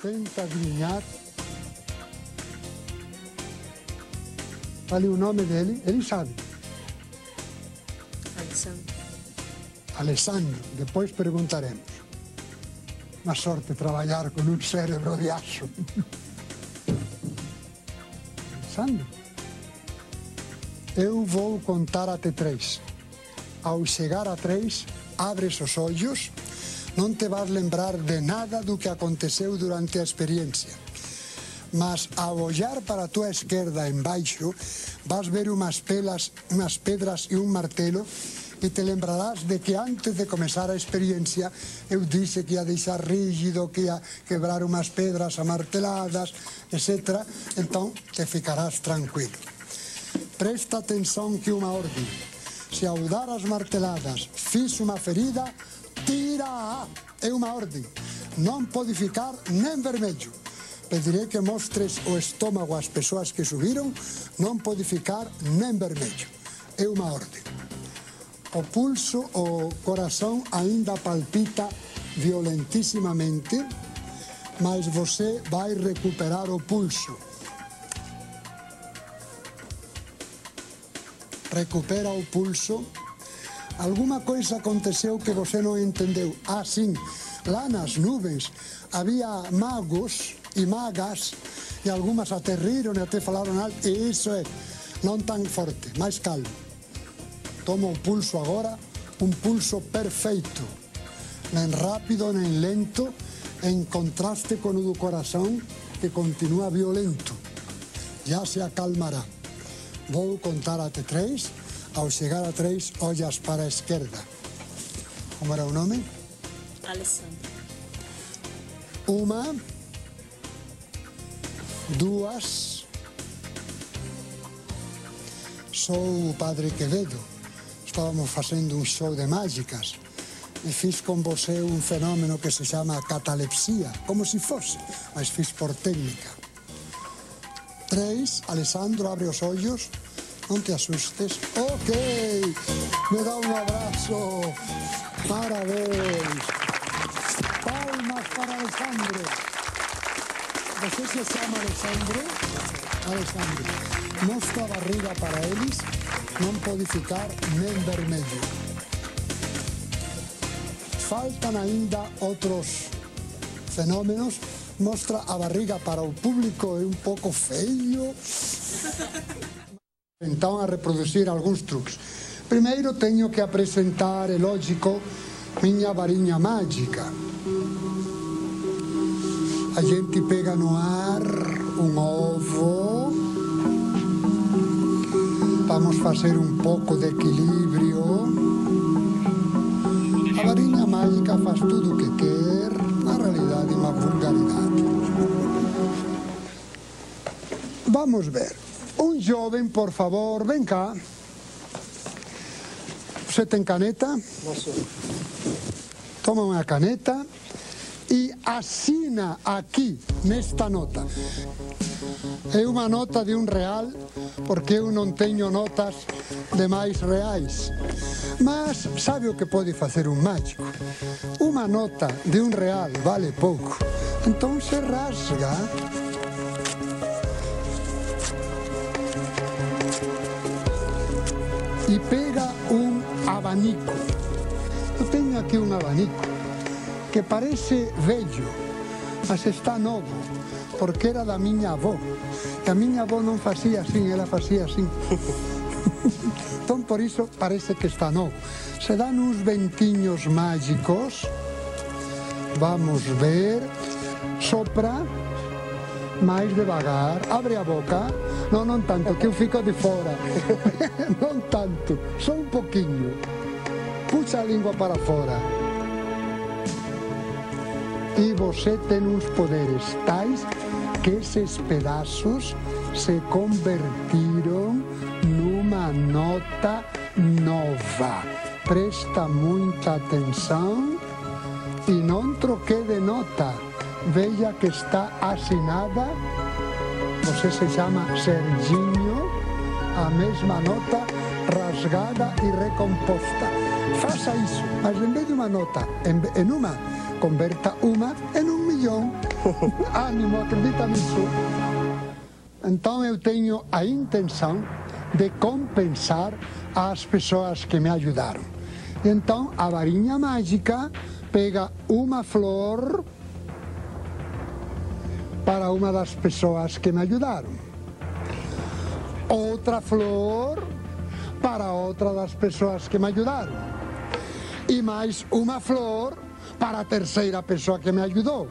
tenta adivinhar. Ali o nome dele, ele sabe. Alessandro. Alessandro, depois perguntaremos. Uma sorte trabalhar com um cérebro de aço. Alessandro, eu vou contar até 3. Ao chegar a 3, abres os olhos, não te vais lembrar de nada do que aconteceu durante a experiência. Mas ao olhar para a tua esquerda embaixo, vas ver umas pedras e um martelo e te lembrarás de que antes de começar a experiência eu disse que ia deixar rígido, que ia quebrar umas pedras amarteladas, etc. Então te ficarás tranquilo. Presta atenção que uma ordem. Se ao dar as marteladas fiz uma ferida, tira-a. É uma ordem. Não pode ficar nem vermelho. Pedirei que mostres o estômago às pessoas que subiram, não pode ficar nem vermelho. É uma ordem. O pulso, o coração ainda palpita violentissimamente, mas você vai recuperar o pulso. Recupera o pulso. Alguma coisa aconteceu que você não entendeu. Ah, sim, lá nas nuvens havia magos e magas, e algumas até riram e até falaram alto, e isso é, não tão forte, mais calmo. Toma o pulso agora, um pulso perfeito, nem rápido nem lento, em contraste com o do coração, que continua violento. Já se acalmará. Vou contar até 3, ao chegar a 3, olhas para a esquerda. Como era o nome? Alessandro. 1, 2. Sou o Padre Quevedo. Estávamos fazendo um show de mágicas e fiz com você um fenômeno que se chama catalepsia, como se fosse, mas fiz por técnica. 3, Alessandro, abre os olhos, não te assustes. Ok, me dá um abraço, parabéns. Palmas para Alessandro. Você se chama Alessandro? Alessandro, mostra a barriga para eles, não pode ficar nem vermelho. Faltam ainda outros fenômenos. Mostra a barriga para o público, é um pouco feio. Então, a reproduzir alguns truques. Primeiro tenho que apresentar, é lógico, minha varinha mágica. A gente pega no ar um ovo. Vamos fazer um pouco de equilíbrio. A varinha mágica faz tudo o que quer. Na realidade, é uma vulgaridade. Vamos ver. Um jovem, por favor, vem cá. Você tem caneta? Toma uma caneta e assina aqui, nesta nota. É uma nota de R$1, porque eu não tenho notas de mais reais. Mas sabe o que pode fazer um mágico? Uma nota de R$1 vale pouco. Então se rasga. E pega um abanico. Eu tenho aqui um abanico que parece velho, mas está novo, porque era da minha avó. E a minha avó não fazia assim, ela fazia assim. Então, por isso, parece que está novo. Se dão uns ventinhos mágicos. Vamos ver. Sopra. Mais devagar. Abre a boca. Não, não tanto, que eu fico de fora. Não tanto. Só um pouquinho. Puxa a língua para fora. E você tem uns poderes tais que esses pedaços se convertiram numa nota nova. Presta muita atenção e não troquei de nota. Veja que está assinada. Você se chama Serginho. A mesma nota rasgada e recomposta. Faça isso, mas em vez de uma nota, em uma, converta uma em 1 milhão. Ânimo, acredita nisso. Então eu tenho a intenção de compensar as pessoas que me ajudaram. Então a varinha mágica pega uma flor para uma das pessoas que me ajudaram, outra flor para outra das pessoas que me ajudaram e mais uma flor para a terceira pessoa que me ajudou.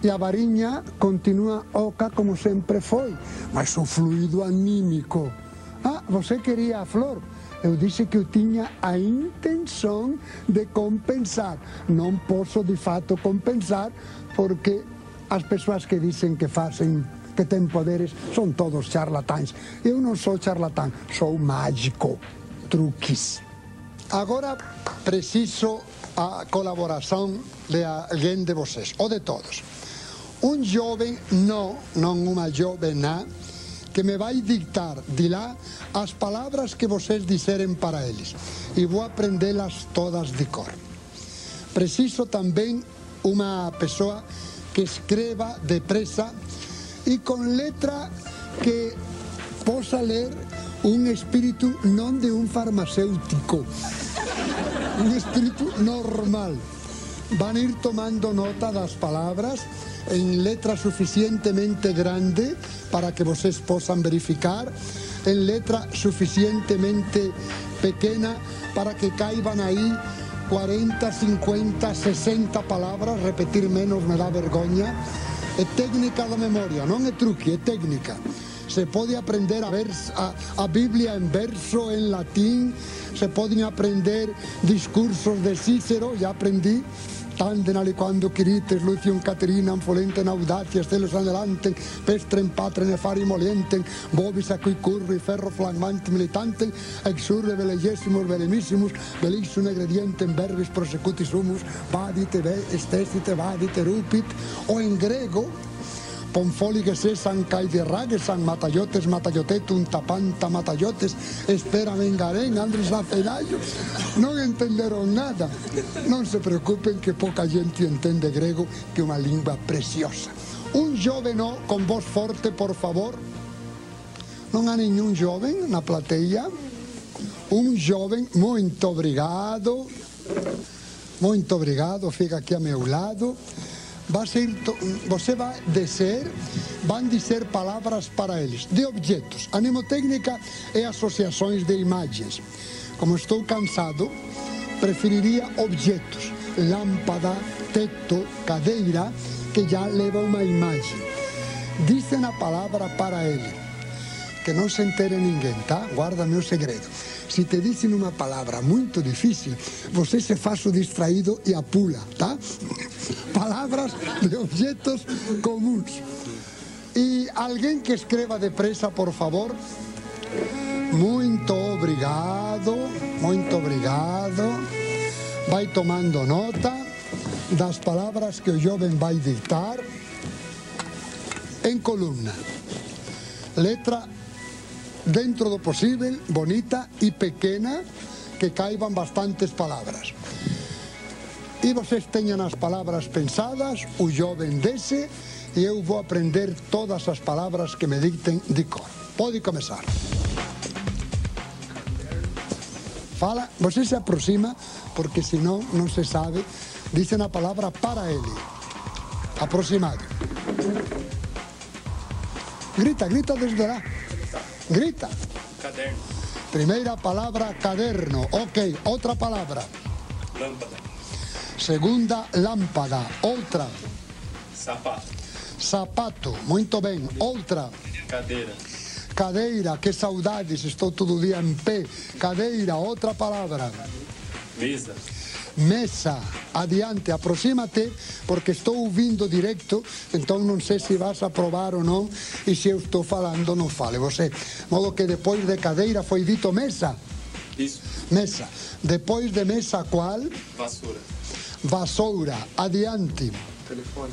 E a varinha continua oca como sempre foi, mas o fluido anímico. Ah, você queria a flor? Eu disse que eu tinha a intenção de compensar. Não posso de fato compensar porque as pessoas que dizem que fazem, que têm poderes, são todos charlatães. Eu não sou charlatão, sou mágico. Truques. Agora preciso a colaboração de alguém de vocês, ou de todos. Um jovem, não uma jovena, que me vai dictar de lá as palavras que vocês disserem para eles. E vou aprendê-las todas de cor. Preciso também uma pessoa que escreva depressa e com letra que possa ler um espírito não de um farmacêutico, um espírito normal. Van ir tomando nota das palavras em letra suficientemente grande para que vocês possam verificar, em letra suficientemente pequena para que caibam aí 40, 50, 60 palavras, repetir menos me dá vergonha. É técnica da memória, não é truque, é técnica. Se pode aprender a Bíblia em verso, em latim, se podem aprender discursos de Cícero, já aprendi. Tanden aliquando quirites, lucium Caterina, folenten audacia, stelos anelantem, pestrem patrem e fari molientem, bobis acui curri, ferro flamante militanten, exurre velegesimus velemissimus, velissum egredientem verbis prosecutis humus, vadite estesite, vadite rupit, o en grego, ponfoliges esan caiderragesan, matayotes, matayotetum, tapanta, matayotes, espera vengarén, Andrés Nacenayo. Non entenderon nada. Non se preocupen que pouca gente entende grego, que é unha lingua preciosa. Un joven con voz forte, por favor. Non há ningún joven na plateia. Un joven, muito obrigado. Muito obrigado, fica aqui a meu lado. Você vai dizer, vão dizer palavras para eles, de objetos. A mnemotécnica é associações de imagens. Como estou cansado, preferiria objetos, lâmpada, teto, cadeira, que já leva uma imagem. Dizem a palavra para ele, que não se entere ninguém, tá? Guarda meu segredo. Se te dizem uma palavra muito difícil, você se faz o distraído e a pula, tá? Palavras de objetos comuns. E alguém que escreva depressa, por favor. Muito obrigado, muito obrigado. Vai tomando nota das palavras que o jovem vai ditar em coluna. Letra dentro do possível, bonita e pequena, que caibam bastantes palavras. E vocês tenham as palavras pensadas, o jovem desce e eu vou aprender todas as palavras que me dictem de cor. Pode começar. Fala, você se aproxima, porque senão não se sabe. Dizem a palavra para ele. Aproximado. Grita, grita desde lá. Grita. Caderno. Primeira palavra, caderno. Ok, outra palavra. Lâmpada. Segunda, lâmpada. Outra. Sapato. Sapato. Muito bem. Outra. Cadeira. Cadeira. Que saudades. Estou todo dia em pé. Cadeira. Outra palavra. Mesa. Mesa. Adiante. Aproxima-te, porque estou ouvindo direto, então não sei se vas aprovar ou não, e se eu estou falando, não fale você. Modo que depois de cadeira foi dito mesa. Isso. Mesa. Depois de mesa, qual? Vassoura. Vassoura. Adiante. Telefone.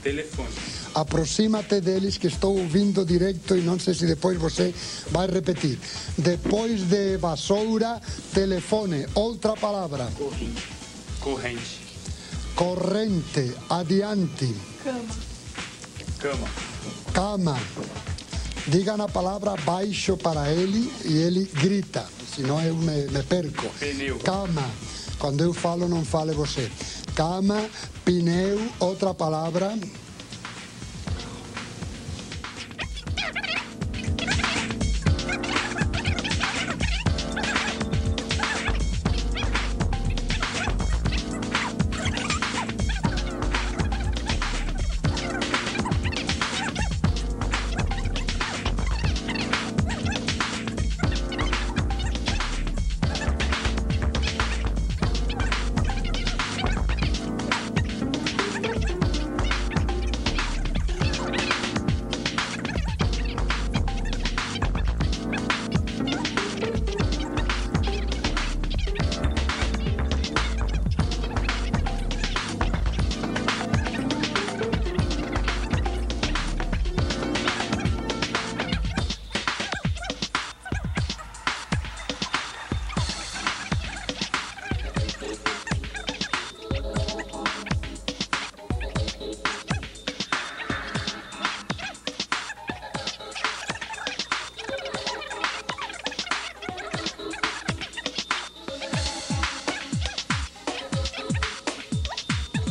Telefone. Aproxima-te deles, que estou ouvindo direto e não sei se depois você vai repetir. Depois de vassoura, telefone. Outra palavra. Corrente. Corrente. corrente, adiante. Cama. Cama. Diga a palavra baixo para ele e ele grita, senão eu me perco. Pneu. Cama. Quando eu falo, não fale você. Cama, pneu, outra palavra.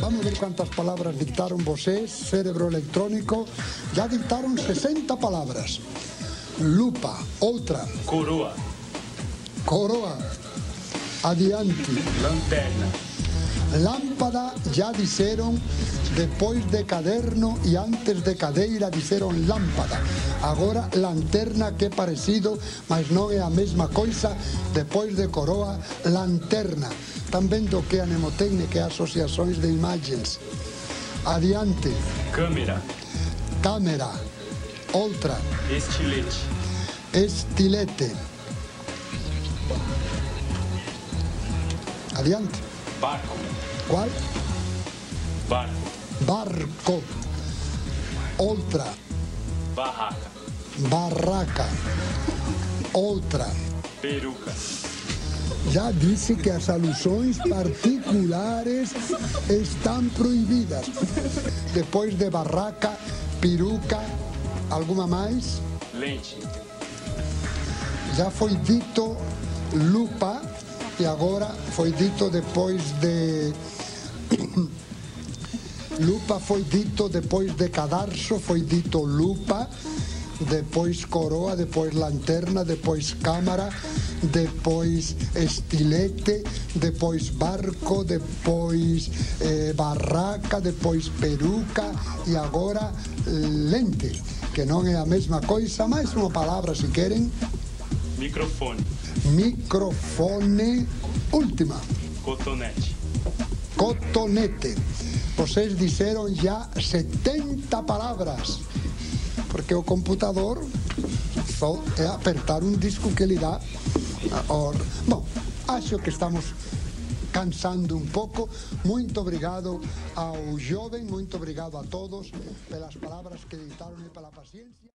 Vamos ver quantas palavras dictaram vocês, cérebro eletrônico. Já dictaram 60 palavras. Lupa, outra. Coroa. Coroa. Adiante. Lanterna. Lâmpada, já disseram. Depois de caderno e antes de cadeira disseram lâmpada. Agora lanterna, que é parecido, mas não é a mesma coisa. Depois de coroa, lanterna. Estão vendo que a mnemotécnica é associações de imagens. Adiante. Câmera. Câmera. Outra. Estilete. Estilete. Adiante. Barco. Qual? Barco. Barco. Outra. Barraca. Barraca. Outra. Peruca. Já disse que as alusões particulares estão proibidas. Depois de barraca, peruca, alguma mais? Lente. Já foi dito lupa e agora foi dito depois de... Lupa foi dito depois de cadarço, foi dito lupa, depois coroa, depois lanterna, depois câmara, depois estilete, depois barco, depois barraca, depois peruca e agora lente, que não é a mesma coisa. Mais uma palavra, se querem. Microfone. Microfone, última. Cotonete. Cotonete. Vocês disseram já 70 palavras, porque o computador só é apertar um disco que ele dá. Bom, acho que estamos cansando um pouco. Muito obrigado ao jovem, muito obrigado a todos pelas palavras que ditaram e pela paciência.